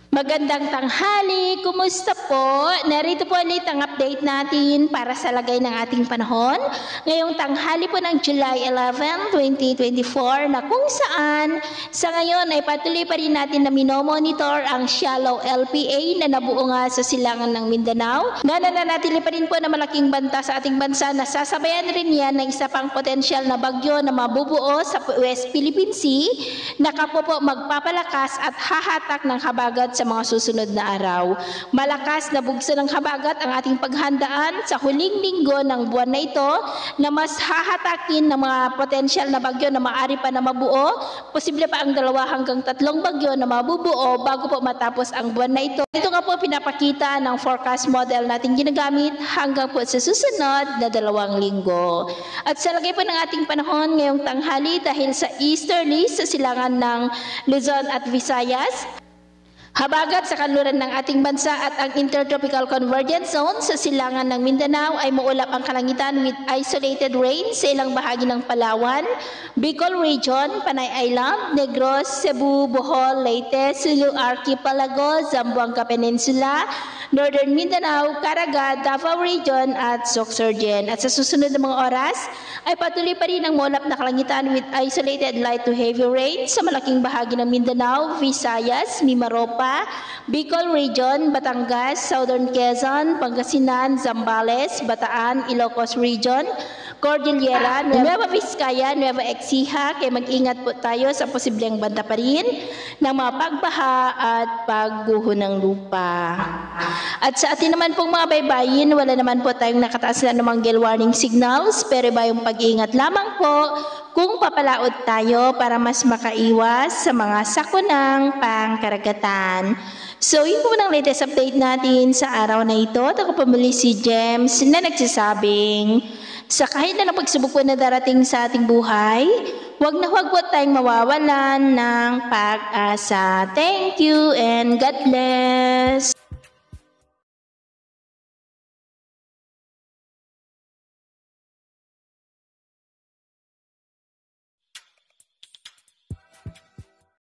Magandang tanghali, kumusta po? Narito po ulit ang update natin para sa lagay ng ating panahon. Ngayong tanghali po ng July 11, 2024 na kung saan sa ngayon ay patuloy pa rin natin na minomonitor ang shallow LPA na nabuo nga sa silangan ng Mindanao. Nananatili pa rin po na malaking banta sa ating bansa na sasabayan rin yan ng isa pang potensyal na bagyo na mabubuo sa West Philippine Sea na po magpapalakas at hahatak ng habagat sa mga susunod na araw. Malakas na bugso ng habagat ang ating paghandaan sa huling linggo ng buwan na ito na mas hahatakin ng mga potensyal na bagyo na maaari pa na mabuo. Posible pa ang 2 hanggang 3 bagyo na mabubuo bago po matapos ang buwan na ito. Ito nga po pinapakita ng forecast model natin ginagamit hanggang po sa susunod na 2 linggo. At sa lagay po ng ating panahon ngayong tanghali dahil sa easterly sa silangan ng Luzon at Visayas, habagat sa kanluran ng ating bansa at ang intertropical convergence zone sa silangan ng Mindanao ay maulap ang kalangitan with isolated rain sa ilang bahagi ng Palawan, Bicol Region, Panay Island, Negros, Cebu, Bohol, Leyte, Sulu Archipelago, Zamboanga Peninsula, Northern Mindanao, Caraga, Davao Region at Sorsogon. At sa susunod na mga oras ay patuloy pa rin ang maulap na kalangitan with isolated light to heavy rain sa malaking bahagi ng Mindanao, Visayas, Mimaropa, Bicol Region, Batangas, Southern Quezon, Pangasinan, Zambales, Bataan, Ilocos Region, Cordillera, Nueva Vizcaya, Nueva Ecija, kaya mag-ingat po tayo sa posibleng banta pa rin ng mga pagbaha at pagguho ng lupa. At sa atin naman pong mga baybayin, wala naman po tayong nakataas na namang gale warning signals, pero ba yung pag-iingat lamang po kung papalaod tayo para mas makaiwas sa mga sakunang pangkaragatan. So, yun po ng latest update natin sa araw na ito. Ako po muli si James na nagsasabing, sa kahit na pagsubok po na darating sa ating buhay, huwag po tayong mawawalan ng pag-asa. Thank you and God bless!